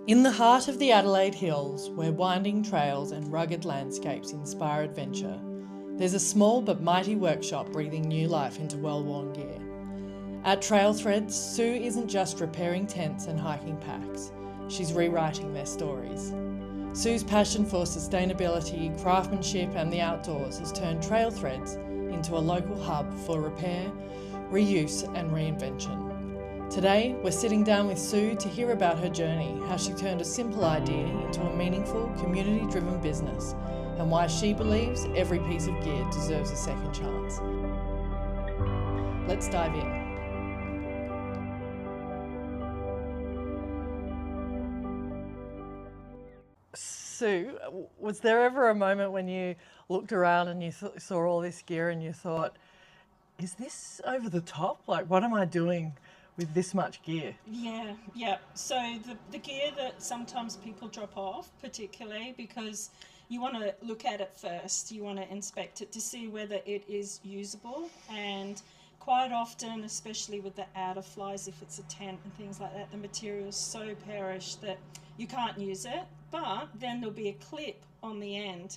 In the heart of the Adelaide Hills, where winding trails and rugged landscapes inspire adventure, there's a small but mighty workshop breathing new life into well-worn gear. At Trail Threads, Sue isn't just repairing tents and hiking packs, she's rewriting their stories. Sue's passion for sustainability, craftsmanship and the outdoors has turned Trail Threads into a local hub for repair, reuse and reinvention. Today, we're sitting down with Sue to hear about her journey, how she turned a simple idea into a meaningful, community-driven business, and why she believes every piece of gear deserves a second chance. Let's dive in. Sue, was there ever a moment when you looked around and you saw all this gear and you thought, is this over the top? Like, what am I doing with this much gear? Yeah. So the gear that sometimes people drop off, particularly because you want to look at it first, you want to inspect it to see whether it is usable, and quite often, especially with the outer flies, if it's a tent and things like that, the material's so perished that you can't use it, but then there'll be a clip on the end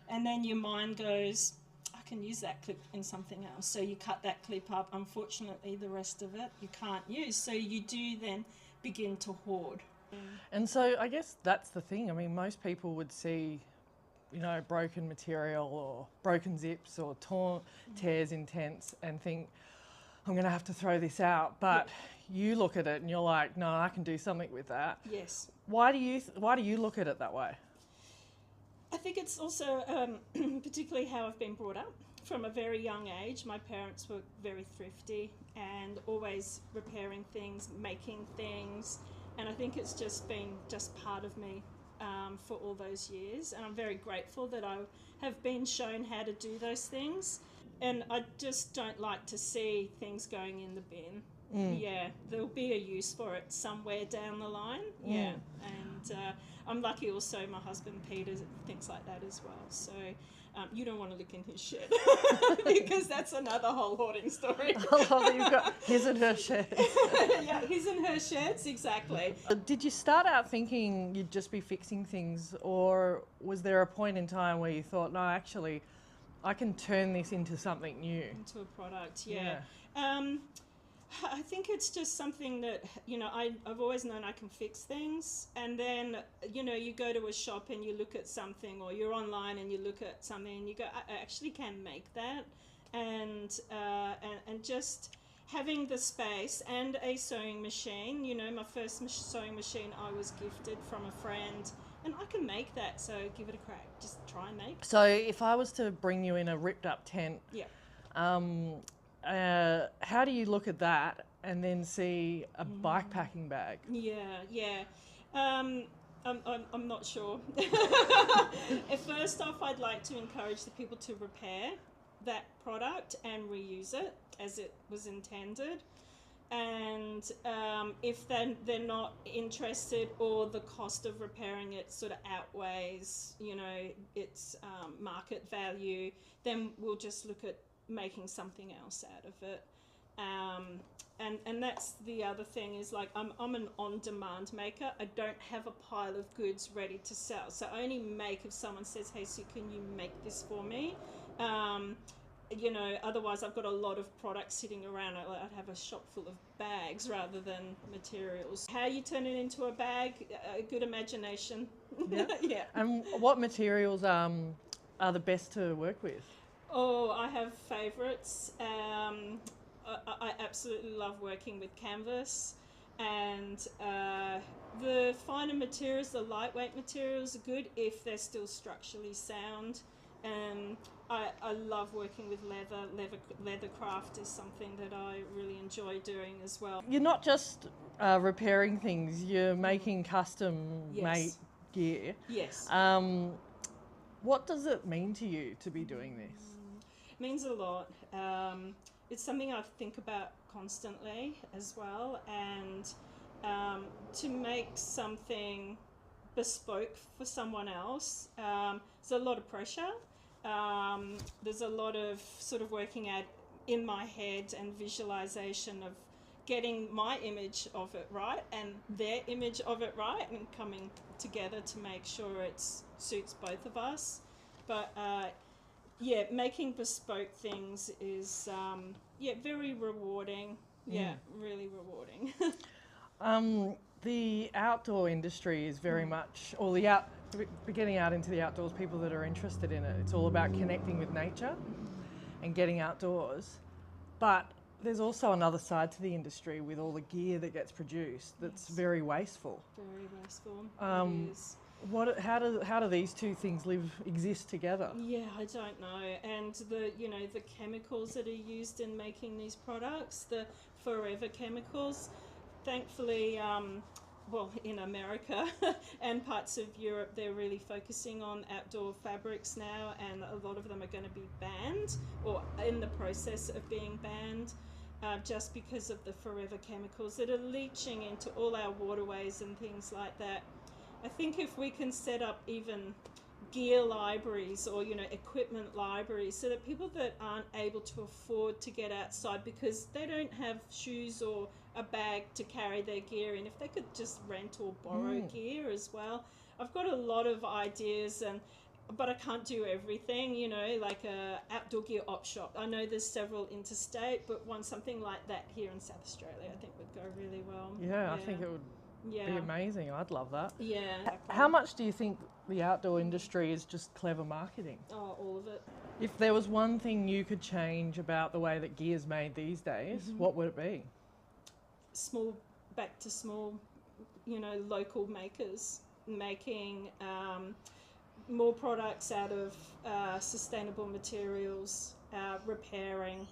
and then your mind goes, I can use that clip in something else. So you cut that clip up. Unfortunately, the rest of it you can't use. So you do then begin to hoard. And so I guess that's the thing. I mean, most people would see, you know, broken material or broken zips or torn tears in tents and think, I'm going to have to throw this out. But you look at it and you're like, no, I can do something with that. Yes. Why do you look at it that way? I think it's also particularly how I've been brought up. From a very young age, my parents were very thrifty and always repairing things, making things, and I think it's just been part of me for all those years, and I'm very grateful that I have been shown how to do those things, and I just don't like to see things going in the bin. Yeah, there'll be a use for it somewhere down the line. Yeah, and I'm lucky also my husband Peter thinks like that as well. So you don't want to look in his shed because that's another whole hoarding story. I love that you've got his and her sheds. Yeah, his and her sheds, exactly. Did you start out thinking you'd just be fixing things, or was there a point in time where you thought, no, actually, I can turn this into something new? Into a product, yeah. I think it's just something that, you know, I've always known I can fix things, and then, you know, you go to a shop and you look at something, or you're online and you look at something and you go, I actually can make that, and just having the space and a sewing machine. You know, my first sewing machine I was gifted from a friend, and I can make that, so give it a crack, just try and make it. So if I was to bring you in a ripped up tent, how do you look at that and then see a bike packing bag? I'm not sure. First off, I'd like to encourage the people to repair that product and reuse it as it was intended. And if they're not interested, or the cost of repairing it sort of outweighs, you know, its market value, then we'll just look at making something else out of it. And that's the other thing is, like, I'm an on-demand maker. I don't have a pile of goods ready to sell. So I only make if someone says, hey, Sue, can you make this for me? You know, otherwise I've got a lot of products sitting around. I'd have a shop full of bags rather than materials. How you turn it into a bag, a good imagination. Yeah. And what materials are the best to work with? Oh, I have favourites. I absolutely love working with canvas, and the finer materials, the lightweight materials are good if they're still structurally sound. I love working with leather craft is something that I really enjoy doing as well. You're not just repairing things, you're making custom made gear. Yes. What does it mean to you to be doing this? It means a lot. It's something I think about constantly as well, and to make something bespoke for someone else, there's a lot of pressure. There's a lot of sort of working out in my head and visualization of getting my image of it right and their image of it right, and coming together to make sure it suits both of us. But making bespoke things is very rewarding. Yeah, really rewarding. The outdoor industry is very much, or getting out into the outdoors, people that are interested in it, it's all about connecting with nature and getting outdoors. But there's also another side to the industry with all the gear that gets produced that's very wasteful. Very wasteful. It is. How do these two things exist together? Yeah, I don't know. And the chemicals that are used in making these products, the forever chemicals, thankfully, in America and parts of Europe, they're really focusing on outdoor fabrics now, and a lot of them are going to be banned or in the process of being banned, just because of the forever chemicals that are leaching into all our waterways and things like that. I think if we can set up even gear libraries or equipment libraries, so that people that aren't able to afford to get outside because they don't have shoes or a bag to carry their gear in, if they could just rent or borrow gear as well. I've got a lot of ideas, but I can't do everything, like a outdoor gear op shop. I know there's several interstate, but something like that here in South Australia I think would go really well. Yeah. I think it would be amazing. I'd love that. Yeah. How much do you think the outdoor industry is just clever marketing? Oh, all of it. If there was one thing you could change about the way that gear's made these days, what would it be? Back to small, local makers making more products out of sustainable materials, repairing,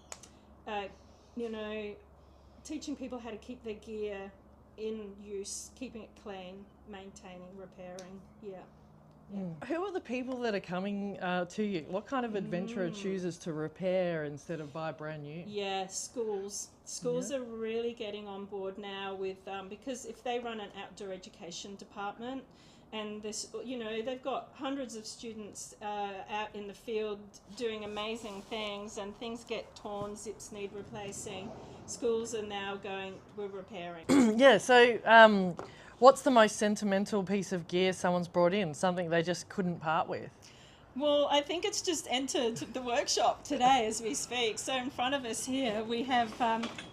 teaching people how to keep their gear in use, keeping it clean, maintaining, repairing. Who are the people that are coming to you? What kind of adventurer chooses to repair instead of buy brand new? Yeah, schools are really getting on board now with because if they run an outdoor education department, and this, they've got hundreds of students out in the field doing amazing things, and things get torn, zips need replacing. Schools are now going, we're repairing. So what's the most sentimental piece of gear someone's brought in? Something they just couldn't part with? Well, I think it's just entered the workshop today as we speak. So in front of us here, we have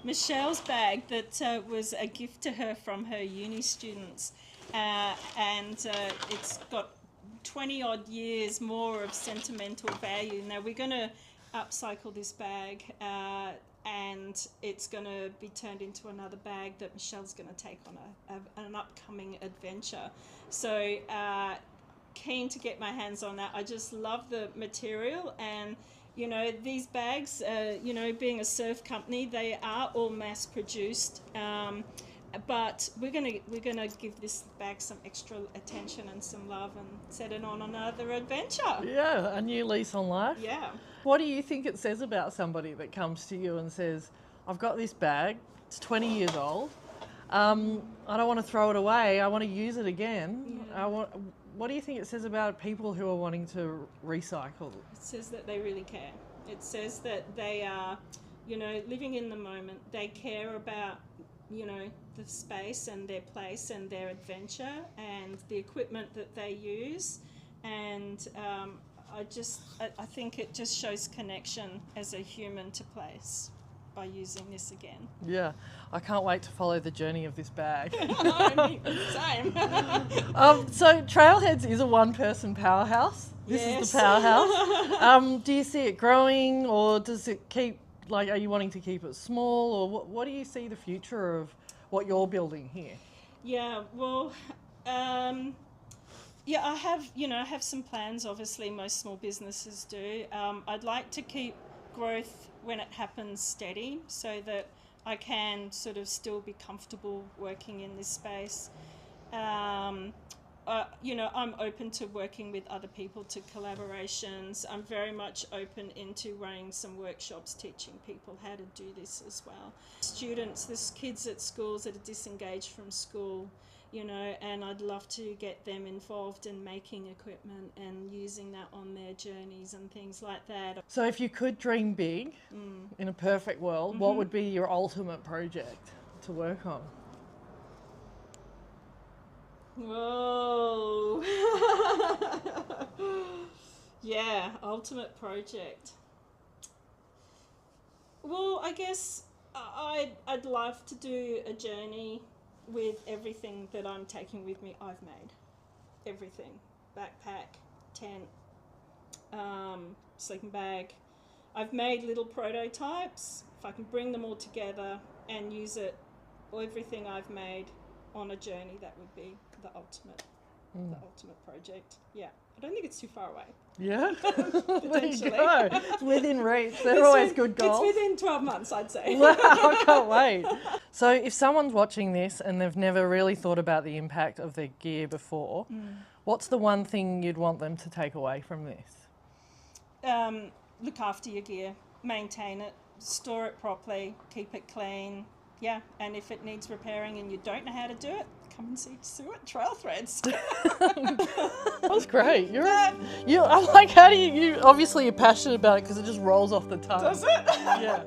Michelle's bag that was a gift to her from her uni students. And it's got 20 odd years more of sentimental value. Now we're going to upcycle this bag and it's going to be turned into another bag that Michelle's going to take on an upcoming adventure. So keen to get my hands on that. I just love the material, and these bags, being a surf company, they are all mass produced. But we're gonna give this bag some extra attention and some love and set it on another adventure. Yeah, a new lease on life. Yeah. What do you think it says about somebody that comes to you and says, I've got this bag, it's 20 years old, I don't want to throw it away, I want to use it again. Yeah. What do you think it says about people who are wanting to recycle? It says that they really care. It says that they are, living in the moment. They care about, the space and their place and their adventure and the equipment that they use. And I think it just shows connection as a human to place by using this again. Yeah, I can't wait to follow the journey of this bag. Same. So Trailheads is a one-person powerhouse. This is the powerhouse. Do you see it growing, or does it keep, are you wanting to keep it small, or what do you see the future of what you're building here? Yeah, well, I have some plans. Obviously, most small businesses do. I'd like to keep growth when it happens steady, so that I can sort of still be comfortable working in this space. I'm open to working with other people, to collaborations. I'm very much open into running some workshops, teaching people how to do this as well. Students, there's kids at schools that are disengaged from school, and I'd love to get them involved in making equipment and using that on their journeys and things like that. So if you could dream big in a perfect world, what would be your ultimate project? to work on? Whoa. Yeah, ultimate project. Well, I guess I'd love to do a journey with everything that I'm taking with me. I've made everything: backpack, tent, sleeping bag. I've made little prototypes. If I can bring them all together and use it, everything I've made on a journey, that would be the ultimate project. Yeah, I don't think it's too far away. Yeah, there you go. It's within reach. They're always good goals. It's within 12 months, I'd say. Wow, I can't wait. So if someone's watching this and they've never really thought about the impact of their gear before, what's the one thing you'd want them to take away from this? Look after your gear, maintain it, store it properly, keep it clean. Yeah, and if it needs repairing and you don't know how to do it, come and see Sue at Trail Threads. That was great. I'm like, how do you obviously you're passionate about it because it just rolls off the tongue. Does it? Yeah.